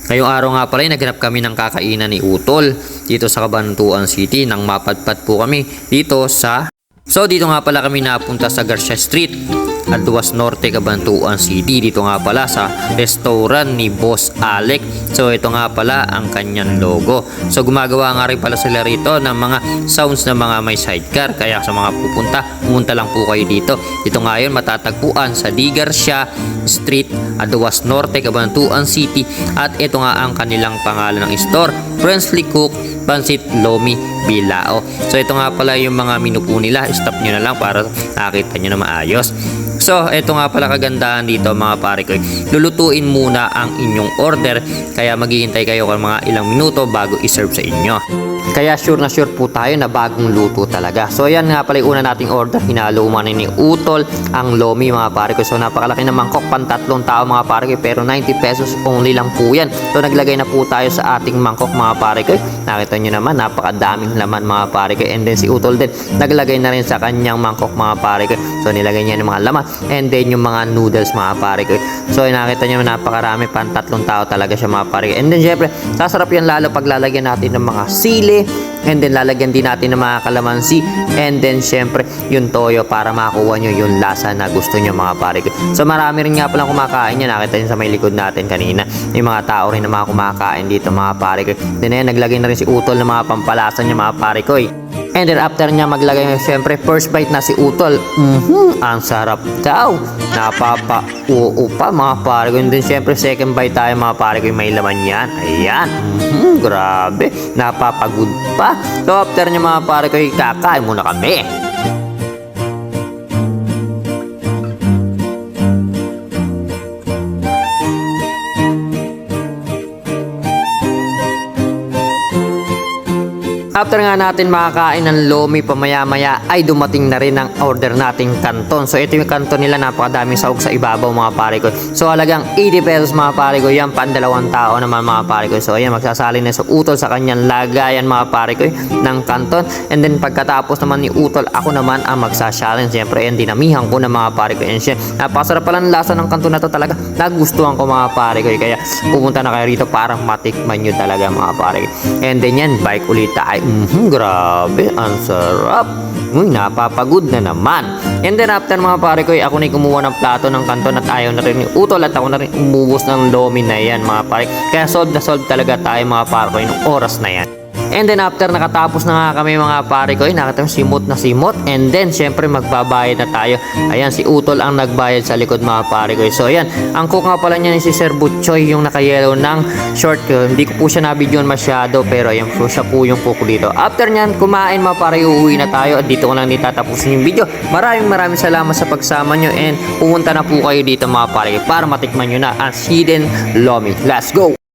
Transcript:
Ngayong araw nga pala, naghanap kami ng kakainan ni Utol dito sa Cabanatuan City nang mapadpad po kami dito sa... So dito nga pala kami napunta sa Garcia Street, Alduas Norte, Cabanatuan City. Dito nga pala sa restaurant ni Boss Alec. So ito nga pala ang kanyang logo. So gumagawa nga rin pala sila rito ng mga sounds na mga may sidecar. Kaya sa mga pumunta lang po kayo dito. Dito ngayon matatagpuan sa D. Garcia Street, Alduas Norte, Cabanatuan City. At ito nga ang kanilang pangalan ng store, Freshly Cooked Pansit Lomi Bilao. So ito nga pala yung mga menu po nila. Stop nyo na lang para nakita nyo na maayos. So ito nga pala kagandahan dito mga pare ko. Lulutuin muna ang inyong order. Kaya maghihintay kayo ng mga ilang minuto bago iserve sa inyo. Kaya sure na sure po tayo na bagong luto talaga. So ayan nga pala yung una nating order. Hinalo man ni Utol ang lomi mga pare ko. So napakalaki na mangkok, pantatlong tao mga pare ko. Pero 90 pesos only lang po yan. So naglagay na po tayo sa ating mangkok mga pare ko. Nakita nyo naman napakadaming laman mga pare ko. And then si Utol din naglagay na rin sa kanyang mangkok mga pare ko. So nilagay niya ng mga laman. And then yung mga noodles mga pare ko. So nakita nyo napakarami, pantatlong tao talaga siya mga pare ko. And then syempre sasarap yan lalo pag lalagyan natin ng mga sili. And then lalagyan din natin ng mga kalamansi. And then syempre yung toyo para makuha nyo yung lasa na gusto nyo mga pare ko. So marami rin nga palang kumakain yan. Nakita nyo sa may likod natin kanina. Yung mga tao rin na mga kumakain dito mga pare ko. Then ayan, naglagay na rin si Utol ng mga pampalasa niya mga pare ko. And then after niya maglagay na syempre first bite na si Utol. Ang sarap daw. Napapa-oo pa mga pare ko. And then syempre second bite tayo mga pare ko. May laman yan. Ayan. Grabe. Napapagod pa. So after niya mga pare ko, kakain muna kami. After nga natin makakain ng lomi, pamaya-maya ay dumating na rin ang order nating kanton. So ito yung kanton nila, napakadaming sahog sa ibabaw mga pare ko. So halagang 80 pesos mga pare ko. Yan, pandalawang tao naman mga pare ko. So ayan, magsasali na sa Utol sa kanyang lagayan mga pare ko ng kanton. And then pagkatapos naman ni Utol, ako naman ang magsa-challenge. Siyempre, and dinamihan ko ng mga pare ko. And napasarap pala ng lasa ng kanton na to talaga. Nagustuhan ko mga pare ko. Kaya pupunta na kayo rito para matikman nyo talaga mga pare ko. And then yan, bike ulit tayo. Grabe, ang sarap. Uy, napapagod na naman. And then after mga pare ko, ako na kumuha ng plato ng kanton at ayaw na rin ni Utol at ako na rin umubos ng lomi na yan mga pare. Kaya solve na solve talaga tayo mga pare ko yung oras na yan. And then after nakatapos na nga kami mga pare ko, nakita simot na simot. And then syempre magbabayad na tayo. Ayan, si Utol ang nagbayad sa likod mga pare ko. So ayan, ang cook nga pala niya ni si Sir Butchoy, yung naka-yellow ng short ko. Hindi ko po siya nabidyon masyado, pero ayan po siya po yung cook dito. After nyan, kumain mga pare, uuwi na tayo. At dito ko lang tatapusin yung video. Maraming salamat sa pagsama nyo. And pumunta na po kayo dito mga pare para matikman nyo na ang hidden lomi. Let's go!